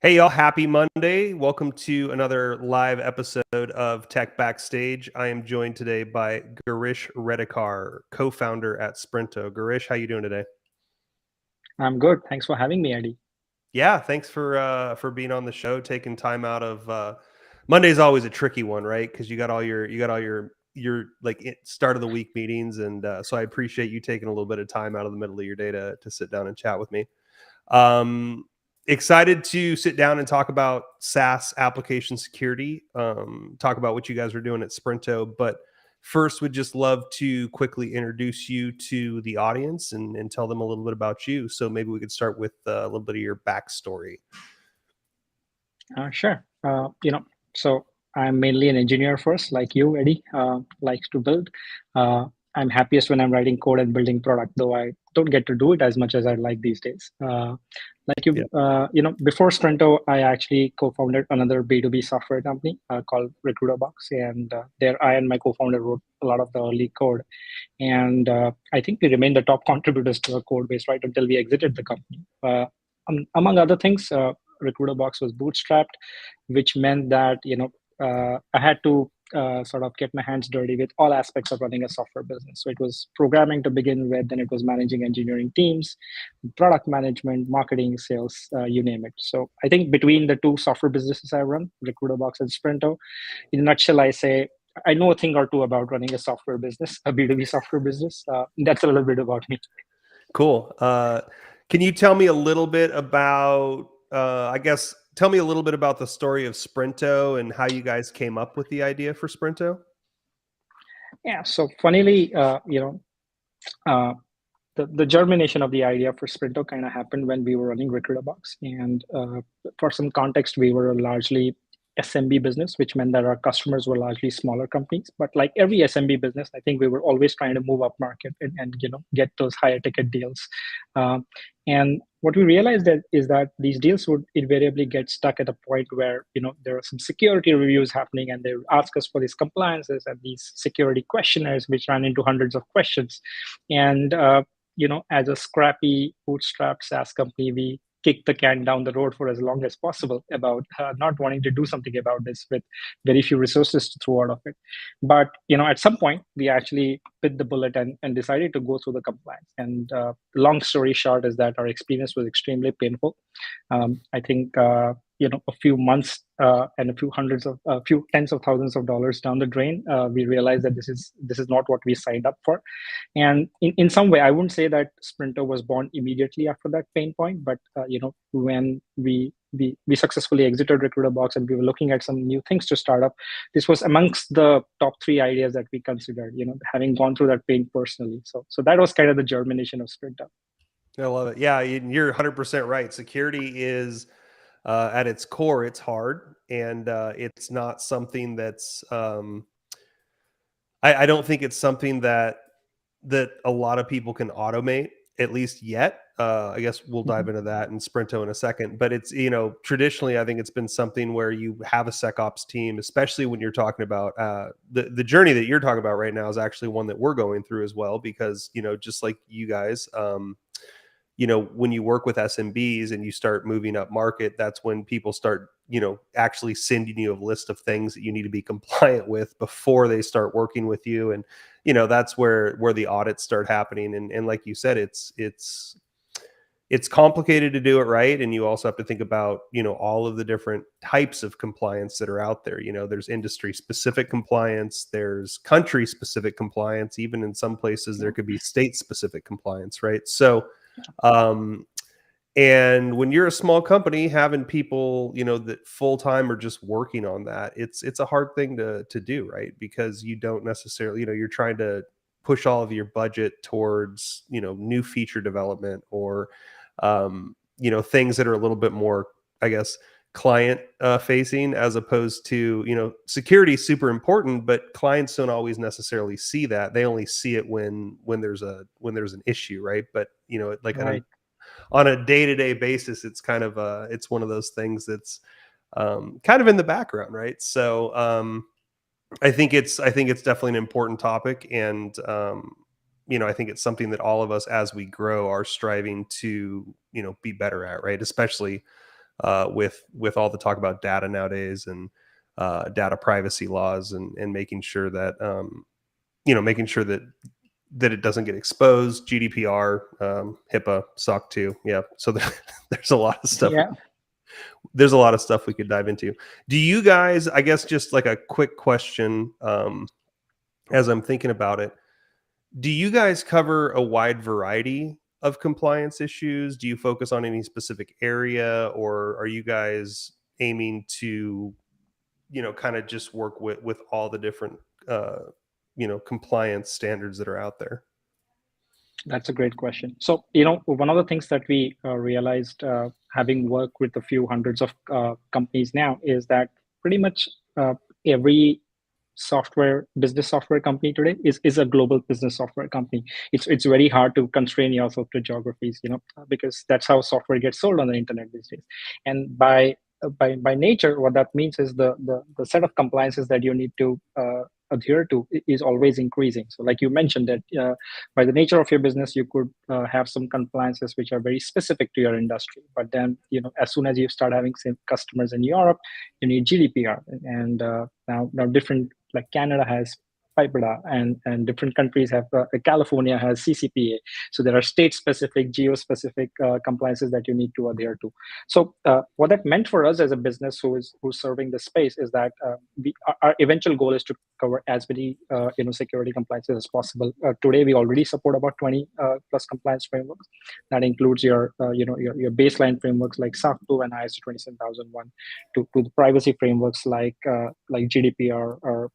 Hey, y'all, happy Monday. Welcome to another live episode of Tech Backstage. I am joined today by Girish Redekar, co-founder at Sprinto. Girish, how you doing today? I'm good. Thanks for having me, Eddie. Yeah, thanks for being on the show, taking time out of Monday's always a tricky one, right? Because you got all your like start of the week meetings, and so I appreciate you taking a little bit of time out of the middle of your day to sit down and chat with me. Um, Excited to sit down and talk about SaaS application security, talk about what you guys are doing at Sprinto. But first, would just love to quickly introduce you to the audience and tell them a little bit about you. So maybe we could start with a little bit of your backstory. Sure. So I'm mainly an engineer first, like you, Eddie, likes to build. Uh, I'm happiest when I'm writing code and building product, though I don't get to do it as much as I'd like these days. Like Yeah. before Sprinto, I actually co-founded another B2B software company called RecruiterBox, and there I and my co-founder wrote a lot of the early code. And I think we remained the top contributors to the code base right until we exited the company. Among other things, RecruiterBox was bootstrapped, which meant that I had to sort of get my hands dirty with all aspects of running a software business. So it was programming to begin with, then it was managing engineering teams, product management, marketing, sales, you name it. So I think between the two software businesses I run, RecruiterBox and Sprinto, in a nutshell, I say I know a thing or two about running a software business, a B2B software business. That's a little bit about me. Cool. Can you tell me a little bit about, tell me a little bit about the story of Sprinto and how you guys came up with the idea for Sprinto? Yeah. So funnily, uh, the germination of the idea for Sprinto kind of happened when we were running RecruiterBox. And for some context, we were largely SMB business, which meant that our customers were largely smaller companies. But like every SMB business, I think we were always trying to move up market and get those higher ticket deals. Um, and what we realized is that these deals would invariably get stuck at a point where there are some security reviews happening, and they would ask us for these compliances and these security questionnaires, which ran into hundreds of questions. And as a scrappy bootstrap SaaS company, we kicked the can down the road for as long as possible about not wanting to do something about this with very few resources to throw out of it. But at some point, we actually bit the bullet and decided to go through the compliance. And long story short is that our experience was extremely painful. I think a few months and a few tens of thousands of dollars down the drain, we realized that this is not what we signed up for. And in some way, I wouldn't say that Sprinter was born immediately after that pain point, but when we successfully exited RecruiterBox and we were looking at some new things to start up, this was amongst the top three ideas that we considered. Having gone through that pain personally, so that was kind of the germination of Sprinter. I love it. Yeah, you're 100% right. Security is at its core, it's hard, and it's not something that's. I don't think it's something that a lot of people can automate, at least yet. I guess we'll dive Mhm. into that in Sprinto in a second. But it's traditionally, I think it's been something where you have a SecOps team, especially when you're talking about the journey that you're talking about right now is actually one that we're going through as well, because just like you guys. When you work with SMBs and you start moving up market, that's when people start, actually sending you a list of things that you need to be compliant with before they start working with you. And, that's where the audits start happening. And like you said, it's complicated to do it right. And you also have to think about, all of the different types of compliance that are out there. There's industry specific compliance, there's country specific compliance, even in some places there Yeah. could be state specific compliance, right? So, um, and when you're a small company, having people, that full time are just working on that, it's a hard thing to do, right? Because you don't necessarily, you're trying to push all of your budget towards, new feature development or things that are a little bit more, I guess, client facing, as opposed to, security is super important, but clients don't always necessarily see that. They only see it when there's an issue, right? But like Right. on a day-to-day basis, it's kind of it's one of those things that's kind of in the background, right? So I think it's definitely an important topic. And I think it's something that all of us as we grow are striving to be better at, right? Especially with all the talk about data nowadays and data privacy laws and making sure that making sure that it doesn't get exposed. GDPR, HIPAA, SOC 2. Yeah. So there's a lot of stuff. Yeah. There's a lot of stuff we could dive into. Do you guys, I guess just like a quick question, as I'm thinking about it, do you guys cover a wide variety of compliance issues? Do you focus on any specific area, or are you guys aiming to, kind of just work with all the different, compliance standards that are out there? That's a great question. So, one of the things that we realized, having worked with a few hundreds of companies now, is that pretty much every business software company today is a global business software company. It's very hard to constrain yourself to geographies, because that's how software gets sold on the internet these days. And by nature, what that means is the set of compliances that you need to adhere to is always increasing. So like you mentioned that by the nature of your business, you could have some compliances which are very specific to your industry. But then, as soon as you start having some customers in Europe, you need GDPR. And now different, like Canada has PIPEDA, and different countries have, California has CCPA. So there are state-specific, geo-specific compliances that you need to adhere to. So what that meant for us as a business who's serving the space is that our eventual goal is to cover as many security compliances as possible. Today, we already support about 20 plus compliance frameworks. That includes your baseline frameworks like SOC 2 and ISO 27001, to the privacy frameworks like GDPR or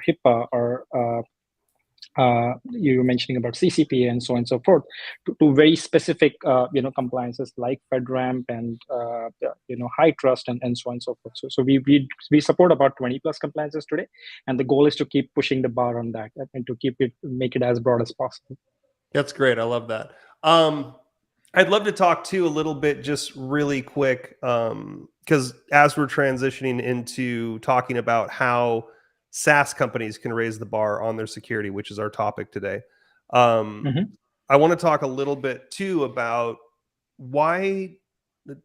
HIPAA, or you were mentioning about CCPA and so on and so forth, to very specific compliances like FedRAMP and high trust and so on and so forth. So we support about 20 plus compliances today, and the goal is to keep pushing the bar on that and to make it as broad as possible. That's great. I love that. I'd love to talk too a little bit, just really quick, because as we're transitioning into talking about how SaaS companies can raise the bar on their security, which is our topic today. I want to talk a little bit too about why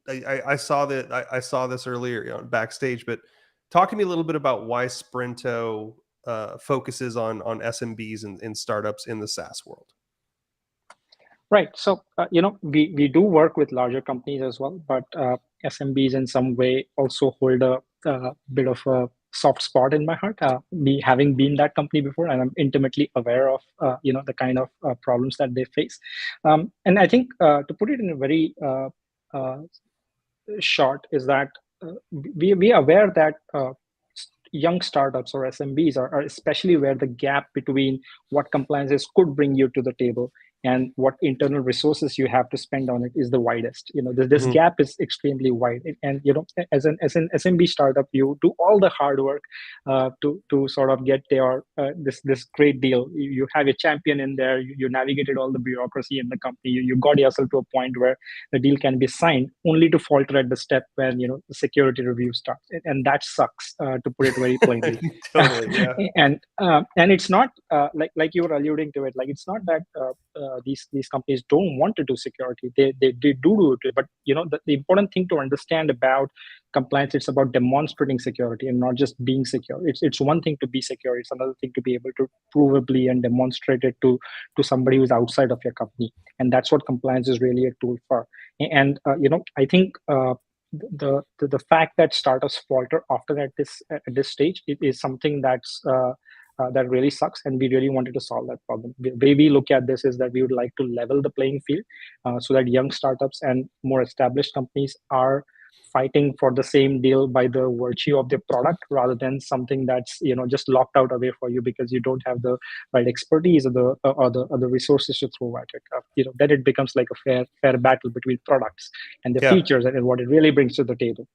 I saw that I saw this earlier on Backstage, but talk to me a little bit about why Sprinto focuses on SMBs and startups in the SaaS world. Right. So, we do work with larger companies as well, but SMBs in some way also hold a bit of a soft spot in my heart. Me having been that company before, and I'm intimately aware of the kind of problems that they face. And I think to put it in a very short, is that we are aware that young startups or SMBs are especially where the gap between what compliances could bring you to the table and what internal resources you have to spend on it is the widest. This gap is extremely wide. And as an SMB startup, you do all the hard work to sort of get this great deal. You have a champion in there. You navigated all the bureaucracy in the company. You got yourself to a point where the deal can be signed, only to falter at the step when the security review starts, and that sucks, to put it very plainly. Totally, yeah. And it's not like you were alluding to it. Like, it's not that these companies don't want to do security. They do it, but the important thing to understand about compliance, it's about demonstrating security and not just being secure. It's one thing to be secure. It's another thing to be able to provably and demonstrate it to somebody who's outside of your company, and that's what compliance is really a tool for. And I think the fact that startups falter often at this stage, it is something that's that really sucks, and we really wanted to solve that problem. The way we look at this is that we would like to level the playing field, so that young startups and more established companies are fighting for the same deal by the virtue of their product, rather than something that's just locked out away for you because you don't have the right expertise or the resources to throw at it. Then it becomes like a fair battle between products and the features and what it really brings to the table.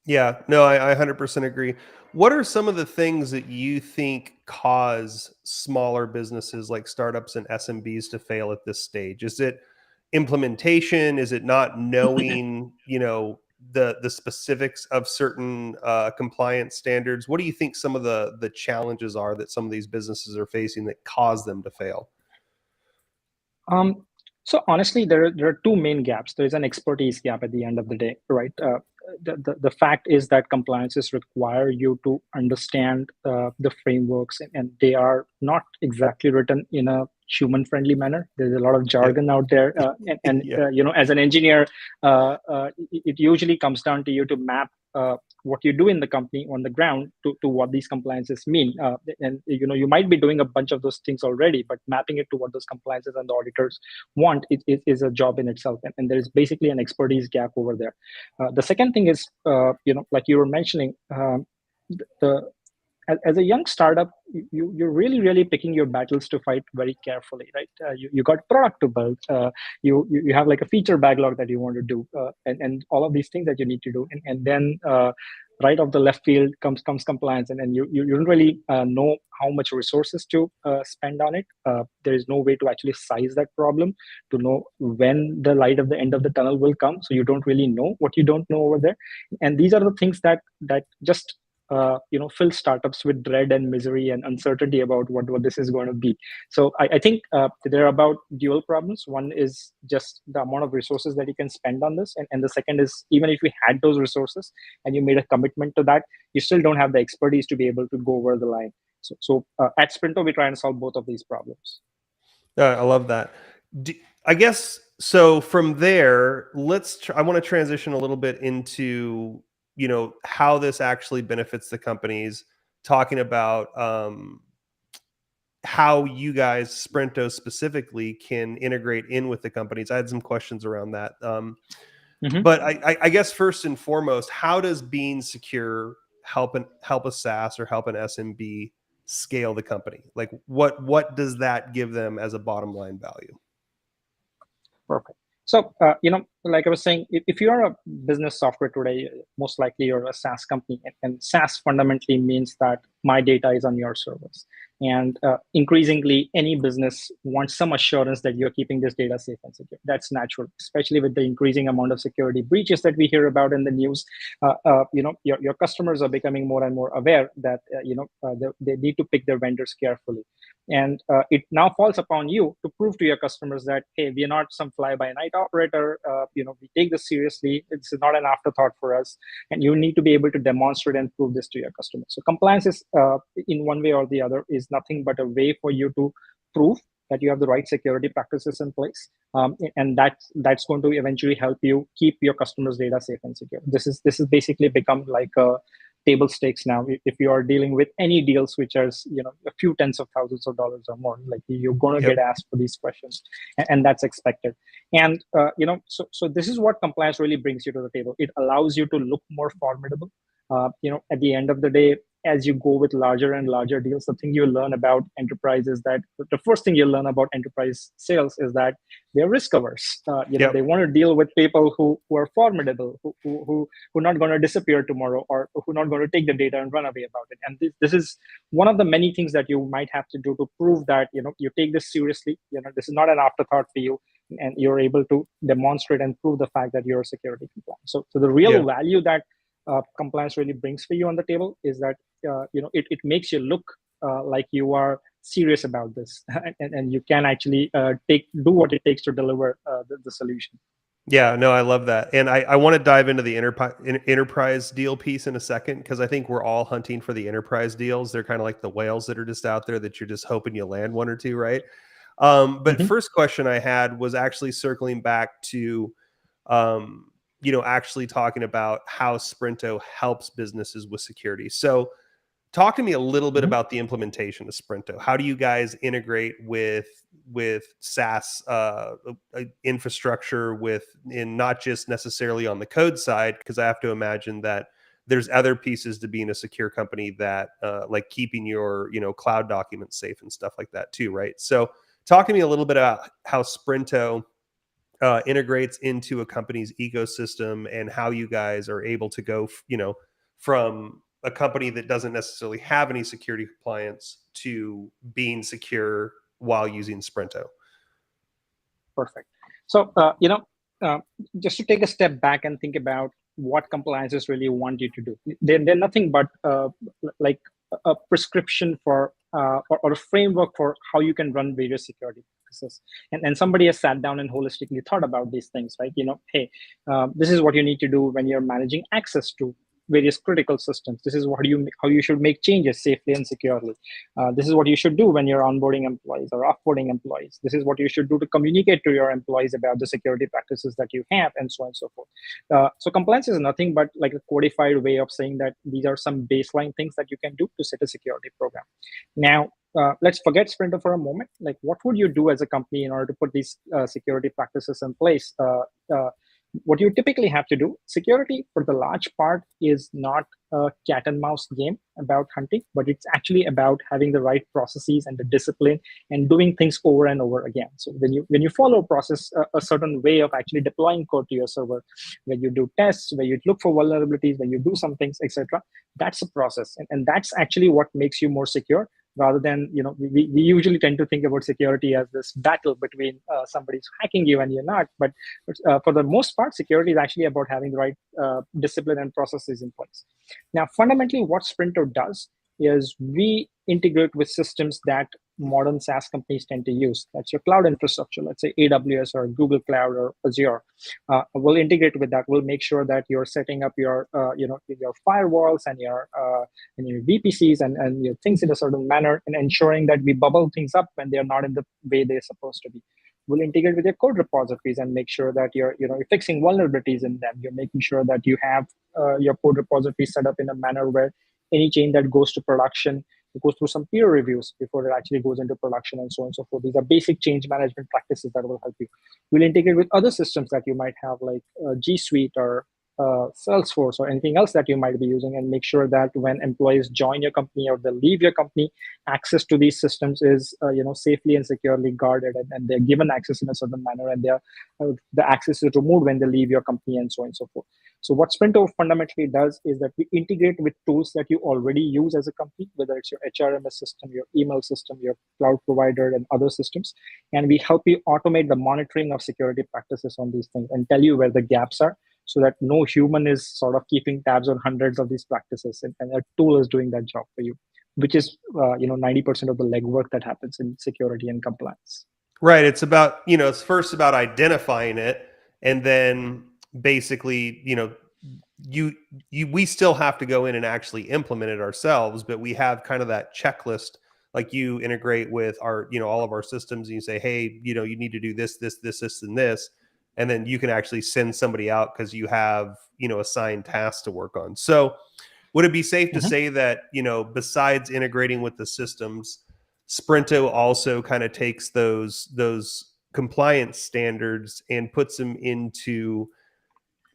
Yeah, no, I 100% agree. What are some of the things that you think cause smaller businesses like startups and SMBs to fail at this stage? Is it implementation? Is it not knowing, the specifics of certain compliance standards? What do you think some of the challenges are that some of these businesses are facing that cause them to fail? So honestly, there are two main gaps. There is an expertise gap at the end of the day, right? The fact is that compliances require you to understand the frameworks, and they are not exactly written in a human-friendly manner. There's a lot of Yep. jargon out there, and Yeah. as an engineer, it usually comes down to you to map what you do in the company on the ground to what these compliances mean. And you might be doing a bunch of those things already, but mapping it to what those compliances and the auditors want is a job in itself. And there is basically an expertise gap over there. The second thing is, like you were mentioning, the as a young startup, you're really picking your battles to fight very carefully, right? You got product to build, you have like a feature backlog that you want to do, and all of these things that you need to do, and then right off the left field comes compliance, and then you don't really know how much resources to spend on it. There is no way to actually size that problem to know when the light at the end of the tunnel will come. So you don't really know what you don't know over there, and these are the things that just fill startups with dread and misery and uncertainty about what this is going to be. So I think there are about dual problems. One is just the amount of resources that you can spend on this, and the second is, even if you had those resources and you made a commitment to that, you still don't have the expertise to be able to go over the line. So at Sprinto, we try and solve both of these problems. I love that. I guess so. From there, I want to transition a little bit into how this actually benefits the companies. Talking about how you guys, Sprinto specifically, can integrate in with the companies. I had some questions around that. But I guess first and foremost, how does being secure help a SaaS or help an SMB scale the company? Like what does that give them as a bottom line value? Perfect. So, like I was saying, if you're a business software today, most likely you're a SaaS company. And SaaS fundamentally means that my data is on your servers. And increasingly, any business wants some assurance that you're keeping this data safe and secure. That's natural, especially with the increasing amount of security breaches that we hear about in the news. Your customers are becoming more and more aware that they need to pick their vendors carefully. And it now falls upon you to prove to your customers that, hey, we are not some fly-by-night operator. We take this seriously. It's not an afterthought for us. And you need to be able to demonstrate and prove this to your customers. So compliance is, in one way or the other, is nothing but a way for you to prove that you have the right security practices in place. And that's going to eventually help you keep your customers' data safe and secure. This is basically become like a table stakes now. If you are dealing with any deals which are a few tens of thousands of dollars or more, like you're going to get asked for these questions, and that's expected. And so this is what compliance really brings you to the table. It allows you to look more formidable. At the end of the day, as you go with larger and larger deals, the thing you learn about enterprise is that the first thing you learn about enterprise sales is that they're risk averse. They want to deal with people who are formidable, who are not going to disappear tomorrow, or who are not going to take the data and run away about it. And this is one of the many things that you might have to do to prove that you take this seriously. This is not an afterthought for you, and you're able to demonstrate and prove the fact that you're security compliant. So the real value that compliance really brings for you on the table is that it makes you look like you are serious about this, and you can actually do what it takes to deliver the solution. Yeah, no, I love that. And I want to dive into the enterprise deal piece in a second, because I think we're all hunting for the enterprise deals. They're kind of like the whales that are just out there that you're just hoping you land one or two, right? But first question I had was actually circling back to actually talking about how Sprinto helps businesses with security. So talk to me a little bit about the implementation of Sprinto. How do you guys integrate with SaaS infrastructure in not just necessarily on the code side, because I have to imagine that there's other pieces to being a secure company that like keeping your cloud documents safe and stuff like that too, right? So talk to me a little bit about how Sprinto integrates into a company's ecosystem, and how you guys are able to go, from a company that doesn't necessarily have any security compliance to being secure while using Sprinto. Perfect. So, just to take a step back and think about what compliances really want you to do. They're nothing but like a prescription for or a framework for how you can run various security practices. And somebody has sat down and holistically thought about these things, right? Hey, this is what you need to do when you're managing access to various critical systems. This is how you should make changes safely and securely. This is what you should do when you're onboarding employees or offboarding employees. This is what you should do to communicate to your employees about the security practices that you have, and so on and so forth. So compliance is nothing but like a codified way of saying that these are some baseline things that you can do to set a security program. Now, let's forget Sprinto for a moment. Like, what would you do as a company in order to put these security practices in place? What you typically have to do, security for the large part is not a cat and mouse game about hunting, but it's actually about having the right processes and the discipline and doing things over and over again. So when you follow a process, a certain way of actually deploying code to your server, when you do tests, when you look for vulnerabilities, when you do some things, etc., that's a process. And that's actually what makes you more secure, rather than, we usually tend to think about security as this battle between somebody's hacking you and you're not. But for the most part, security is actually about having the right discipline and processes in place. Now, fundamentally, what Sprinto does is we integrate with systems that modern SaaS companies tend to use. That's your cloud infrastructure, let's say AWS or Google Cloud or Azure. We'll integrate with that. We'll make sure that you're setting up your, your firewalls and your VPCs and your things in a certain manner, and ensuring that we bubble things up when they're not in the way they're supposed to be. We'll integrate with your code repositories and make sure that you're fixing vulnerabilities in them. You're making sure that you have your code repository set up in a manner where any change that goes to production, it goes through some peer reviews before it actually goes into production, and so on and so forth. These are basic change management practices that will help you. We'll integrate with other systems that you might have, like G Suite or Salesforce or anything else that you might be using, and make sure that when employees join your company or they leave your company, access to these systems is safely and securely guarded, and they're given access in a certain manner, and the access is removed when they leave your company, and so on and so forth. So what Sprinto fundamentally does is that we integrate with tools that you already use as a company, whether it's your HRMS system, your email system, your cloud provider, and other systems, and we help you automate the monitoring of security practices on these things and tell you where the gaps are, so that no human is sort of keeping tabs on hundreds of these practices, and a tool is doing that job for you, which is 90% of the legwork that happens in security and compliance. Right. It's about, it's first about identifying it, and then basically, we still have to go in and actually implement it ourselves, but we have kind of that checklist. Like, you integrate with our, all of our systems, and you say, hey, you need to do this, and this. And then you can actually send somebody out because you have, assigned tasks to work on. So would it be safe to say that, besides integrating with the systems, Sprinto also kind of takes those compliance standards and puts them into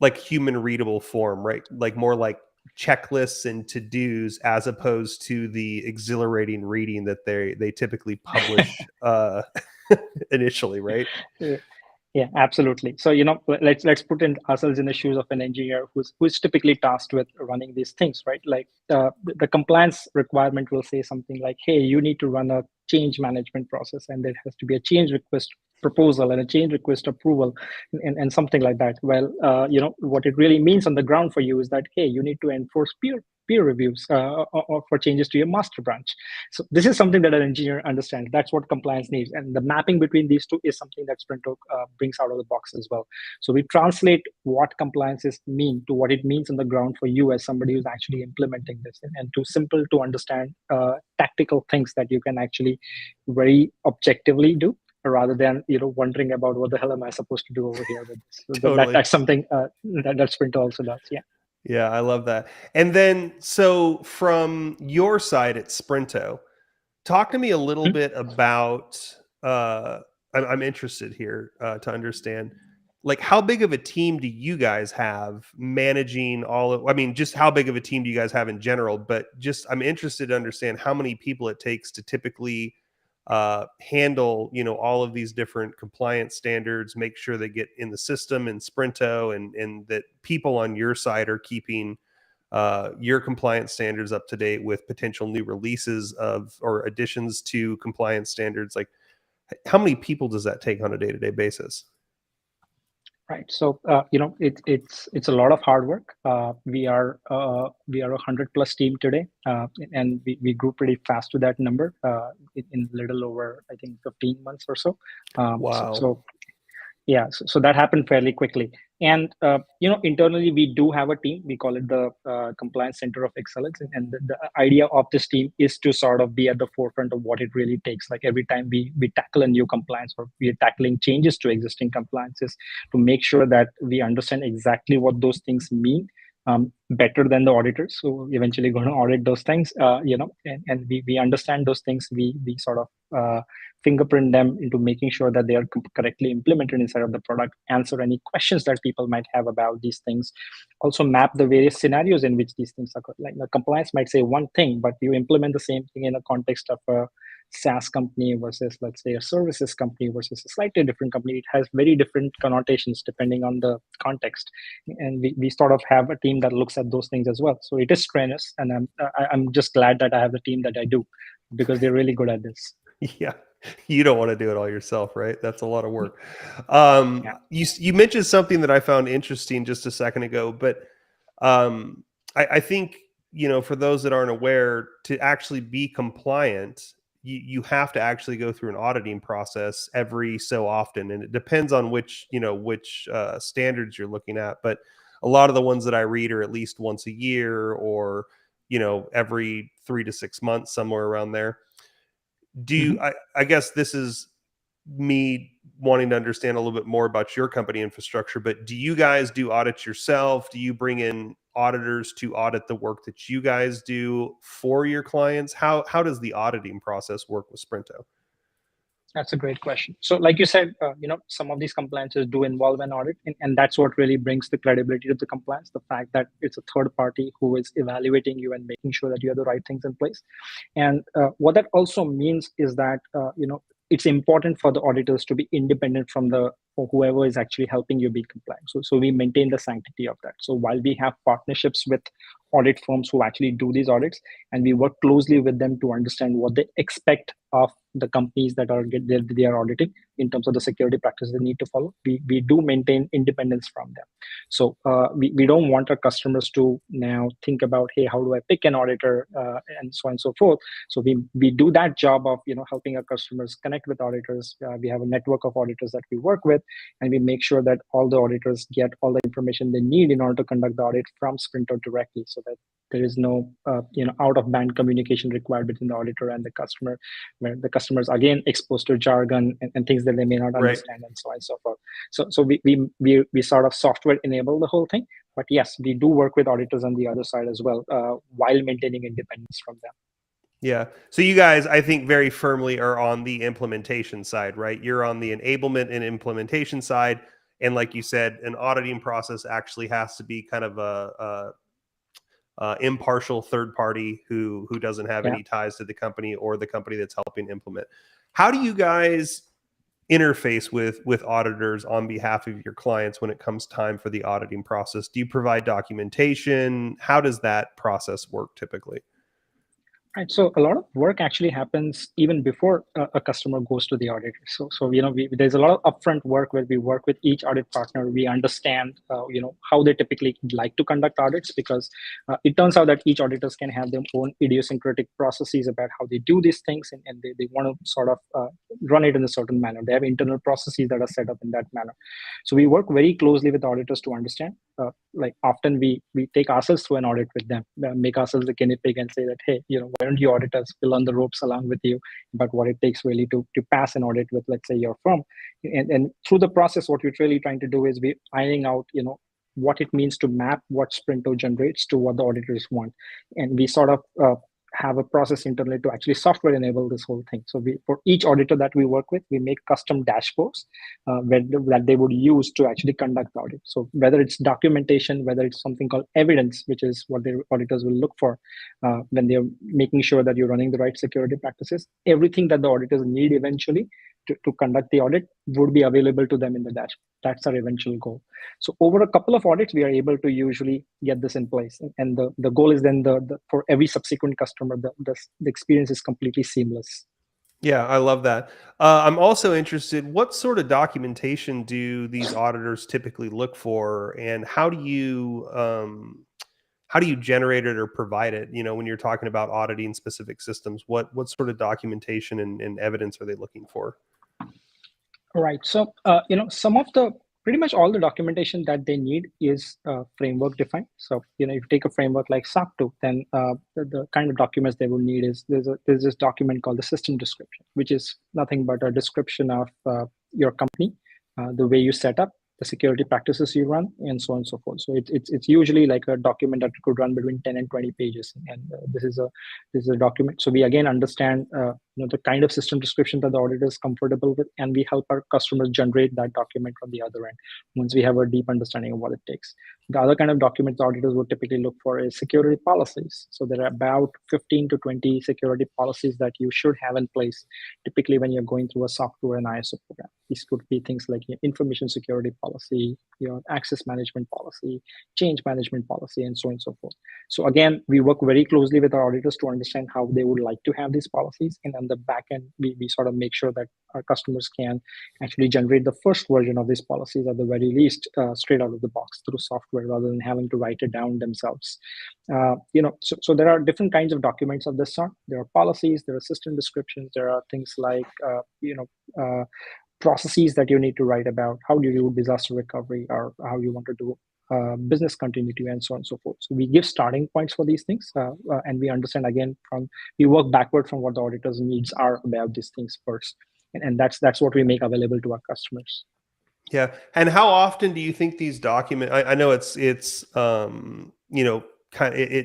like human readable form, right? Like more like checklists and to-dos, as opposed to the exhilarating reading that they typically publish initially, right? Yeah, absolutely. So, let's put ourselves in the shoes of an engineer who's typically tasked with running these things, right? Like the compliance requirement will say something like, hey, you need to run a change management process, and there has to be a change request proposal and a change request approval, and something like that. Well, what it really means on the ground for you is that, hey, you need to enforce peer reviews or for changes to your master branch. So this is something that an engineer understands. That's what compliance needs. And the mapping between these two is something that Sprinto brings out of the box as well. So we translate what compliances mean to what it means on the ground for you as somebody who's actually implementing this, and to simple to understand tactical things that you can actually very objectively do, rather than wondering about what the hell am I supposed to do over here with this. So Totally. that's something that Sprinto also does. Yeah. Yeah, I love that. And then, so from your side at Sprinto, talk to me a little bit about, I'm interested here to understand, like, how big of a team do you guys have managing just how big of a team do you guys have in general? But just, I'm interested to understand how many people it takes to typically handle, all of these different compliance standards, make sure they get in the system in Sprinto, and that people on your side are keeping your compliance standards up to date with potential new releases or additions to compliance standards. Like, how many people does that take on a day-to-day basis? Right. So it's a lot of hard work. We are a 100+ team today, and we grew pretty fast to that number in little over, I think, 15 months or so. Wow. Yeah, so that happened fairly quickly. And internally we do have a team. We call it the Compliance Center of Excellence, and the idea of this team is to sort of be at the forefront of what it really takes. Like every time we tackle a new compliance, or we are tackling changes to existing compliances, to make sure that we understand exactly what those things mean, better than the auditors. So eventually going to audit those things, and we understand those things. We sort of fingerprint them into making sure that they are correctly implemented inside of the product, answer any questions that people might have about these things, also map the various scenarios in which these things are. Like the compliance might say one thing, but you implement the same thing in a context of a SaaS company versus, let's say, a services company versus a slightly different company. It has very different connotations depending on the context. And we sort of have a team that looks at those things as well. So it is strenuous, and I'm just glad that I have the team that I do, because they're really good at this. Yeah. You don't want to do it all yourself, right? That's a lot of work. Yeah. You mentioned something that I found interesting just a second ago, but I think, for those that aren't aware, to actually be compliant, you have to actually go through an auditing process every so often, and it depends on which standards you're looking at. But a lot of the ones that I read are at least once a year, or every 3 to 6 months, somewhere around there. I guess this is me wanting to understand a little bit more about your company infrastructure, but do you guys do audits yourself? Do you bring in auditors to audit the work that you guys do for your clients? How does the auditing process work with Sprinto? That's a great question. So, like you said, some of these compliances do involve an audit, and that's what really brings the credibility to the compliance. The fact that it's a third party who is evaluating you and making sure that you have the right things in place. And what that also means is that it's important for the auditors to be independent from whoever is actually helping you be compliant. So we maintain the sanctity of that. So while we have partnerships with audit firms who actually do these audits, and we work closely with them to understand what they expect of the companies that they are auditing in terms of the security practices they need to follow, we do maintain independence from them. So we don't want our customers to now think about, hey, how do I pick an auditor, and so on and so forth. So we do that job of helping our customers connect with auditors. We have a network of auditors that we work with, and we make sure that all the auditors get all the information they need in order to conduct the audit from Sprinto directly, so that there is no out of band communication required between the auditor and the customer, where the customers again exposed to jargon and things that they may not understand, and so on and so forth. So we sort of software enable the whole thing. But yes, we do work with auditors on the other side as well, while maintaining independence from them. Yeah. So you guys, I think, very firmly are on the implementation side, right? You're on the enablement and implementation side. And like you said, an auditing process actually has to be kind of a impartial third party who doesn't have any ties to the company or the company that's helping implement. How do you guys interface with auditors on behalf of your clients when it comes time for the auditing process? Do you provide documentation? How does that process work typically? Right. So a lot of work actually happens even before a customer goes to the auditor. So there's a lot of upfront work where we work with each audit partner. We understand how they typically like to conduct audits, because it turns out that each auditors can have their own idiosyncratic processes about how they do these things, and they want to sort of run it in a certain manner. They have internal processes that are set up in that manner. So we work very closely with auditors to understand. Like often we take ourselves through an audit with them, make ourselves the guinea pig, and say that, hey, why don't you audit us? We'll learn the ropes along with you about what it takes really to pass an audit with, let's say, your firm. And through the process, what we're really trying to do is we ironing out, what it means to map what Sprinto generates to what the auditors want. And we sort of have a process internally to actually software enable this whole thing. So for each auditor that we work with, we make custom dashboards that they would use to actually conduct the audit. So whether it's documentation, whether it's something called evidence, which is what the auditors will look for when they're making sure that you're running the right security practices, everything that the auditors need eventually to conduct the audit would be available to them in the dashboard. That's our eventual goal. So over a couple of audits, we are able to usually get this in place. And the goal is then for every subsequent customer, the experience is completely seamless. Yeah, I love that. I'm also interested, what sort of documentation do these auditors typically look for, and how do you generate it or provide it? You know, when you're talking about auditing specific systems, what sort of documentation and evidence are they looking for? Right. So, some of the pretty much all the documentation that they need is framework defined. So, if you take a framework like SOC 2, then the kind of documents they will need is there's this document called the system description, which is nothing but a description of your company, the way you set up, the security practices you run, and so on and so forth. So it's usually like a document that could run between 10 and 20 pages, and this is a document. So we again understand the kind of system description that the auditor is comfortable with, and we help our customers generate that document from the other end once we have a deep understanding of what it takes. The other kind of documents auditors would typically look for is security policies. So there are about 15 to 20 security policies that you should have in place typically when you're going through a software and ISO program. These could be things like your information security policy, your access management policy, change management policy, and so on and so forth. So again, we work very closely with our auditors to understand how they would like to have these policies. And on the back end, we sort of make sure that our customers can actually generate the first version of these policies at the very least straight out of the box through software rather than having to write it down themselves. So there are different kinds of documents of this sort. There are policies, there are system descriptions, there are things like, processes that you need to write about, how do you do disaster recovery, or how you want to do business continuity, and so on and so forth. So we give starting points for these things, and we understand again we work backward from what the auditor's needs are about these things first, and that's what we make available to our customers. Yeah, and how often do you think these I know it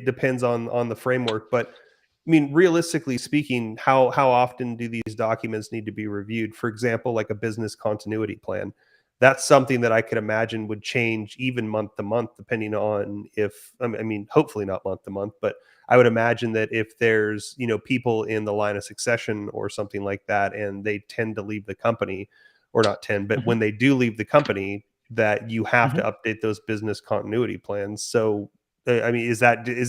depends on the framework, but I mean, realistically speaking, how often do these documents need to be reviewed? For example, like a business continuity plan. That's something that I could imagine would change even month to month, depending on if, I mean, hopefully not month to month, but I would imagine that if there's, people in the line of succession or something like that, and they tend to leave the company, or not 10, but Mhm, when they do leave the company, that you have to mhm. update those business continuity plans. So, I mean, is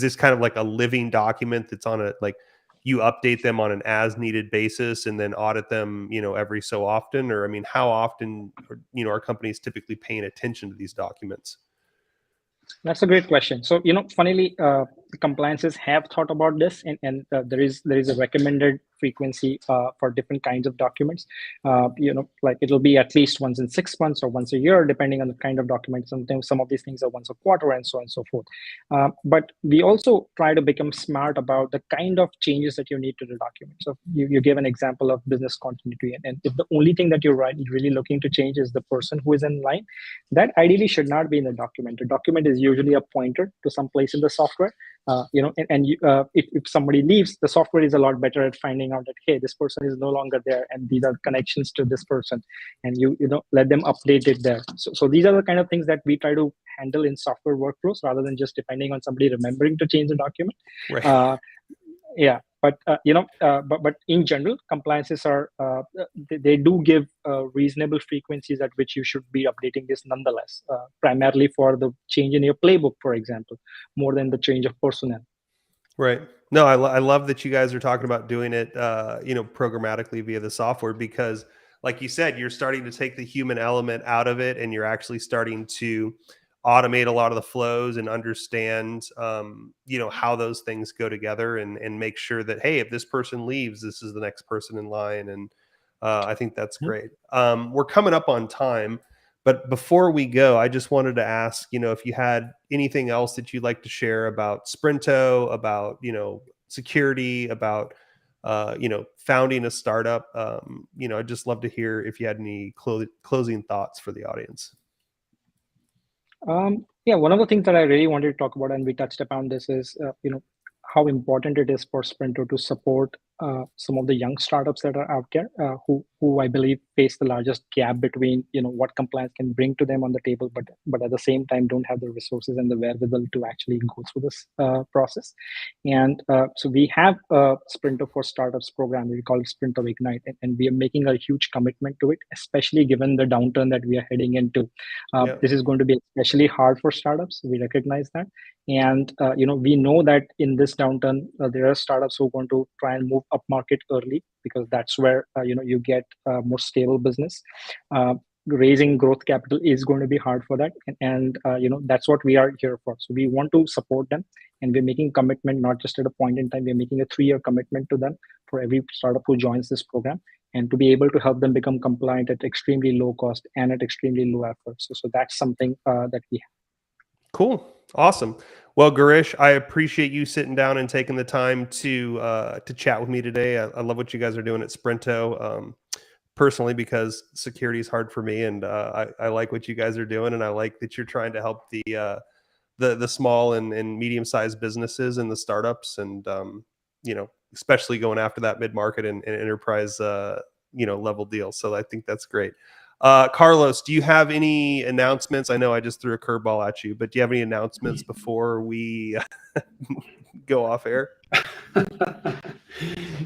this kind of like a living document that's on a, like, you update them on an as needed basis and then audit them, every so often? Or, I mean, how often, are companies typically paying attention to these documents? That's a great question. So, funnily, the compliances have thought about this, and there is a recommended frequency for different kinds of documents. Like it'll be at least once in 6 months or once a year, depending on the kind of document. Sometimes some of these things are once a quarter, and so on and so forth. But we also try to become smart about the kind of changes that you need to the document. So you gave an example of business continuity, and if the only thing that you're really looking to change is the person who is in line, that ideally should not be in the document. The document is usually a pointer to some place in the software. If somebody leaves, the software is a lot better at finding out that, hey, this person is no longer there, and these are connections to this person, and let them update it there. So these are the kind of things that we try to handle in software workflows rather than just depending on somebody remembering to change the document. Right. Uh, yeah, but in general, compliances are they do give reasonable frequencies at which you should be updating this nonetheless, primarily for the change in your playbook, for example, more than the change of personnel. Right. No, I love that you guys are talking about doing it, programmatically via the software, because, like you said, you're starting to take the human element out of it, and you're actually starting to automate a lot of the flows and understand, how those things go together, and make sure that, hey, if this person leaves, this is the next person in line, and I think that's Mhm. great. We're coming up on time. But before we go, I just wanted to ask, if you had anything else that you'd like to share about Sprinto, about, security, about, founding a startup. I'd just love to hear if you had any closing thoughts for the audience. Yeah, one of the things that I really wanted to talk about, and we touched upon this, is how important it is for Sprinto to support some of the young startups that are out there, who I believe face the largest gap between what compliance can bring to them on the table, but at the same time don't have the resources and the wherewithal to actually go through this process. And so we have a Sprinto for Startups program. We call it Sprinto Ignite, and we are making a huge commitment to it, especially given the downturn that we are heading into. Yeah. This is going to be especially hard for startups. We recognize that. And we know that in this downturn, there are startups who want to try and move up market early, because that's where you get more stable business. Raising growth capital is going to be hard for that, and that's what we are here for. So we want to support them, and we're making commitment not just at a point in time. We're making a 3-year commitment to them for every startup who joins this program, and to be able to help them become compliant at extremely low cost and at extremely low effort. So that's something that we have. Cool. Awesome. Well, Girish, I appreciate you sitting down and taking the time to chat with me today. I love what you guys are doing at Sprinto. Personally, because security is hard for me, and I like what you guys are doing, and I like that you're trying to help the small and medium-sized businesses and the startups, and especially going after that mid-market and enterprise level deal. So I think that's great. Carlos, do you have any announcements? I know I just threw a curveball at you, but do you have any announcements before we go off air?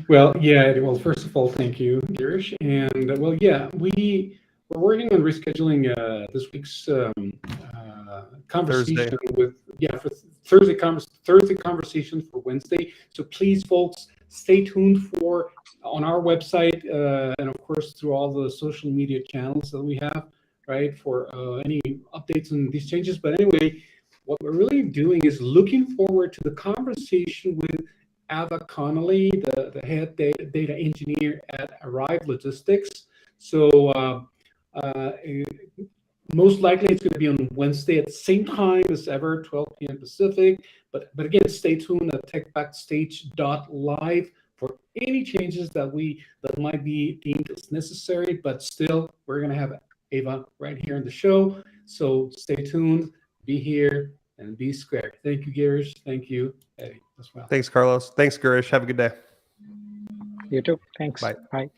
Well, yeah. Well, first of all, thank you, Girish. And well, yeah, we're working on rescheduling this week's conversation for Thursday conversation for Wednesday. So please, folks, stay tuned on our website and of course through all the social media channels that we have, right, for any updates on these changes. But anyway, what we're really doing is looking forward to the conversation with Ava Connolly, the head data engineer at Arrive Logistics. So most likely it's going to be on Wednesday at the same time as ever, 12 p.m. Pacific. But again, stay tuned at techbackstage.live for any changes that might be deemed as necessary. But still, we're going to have Ava right here on the show. So stay tuned, be here, and be square. Thank you, Girish. Thank you, Eddie, as well. Thanks, Carlos. Thanks, Girish. Have a good day. You too. Thanks. Bye. Bye.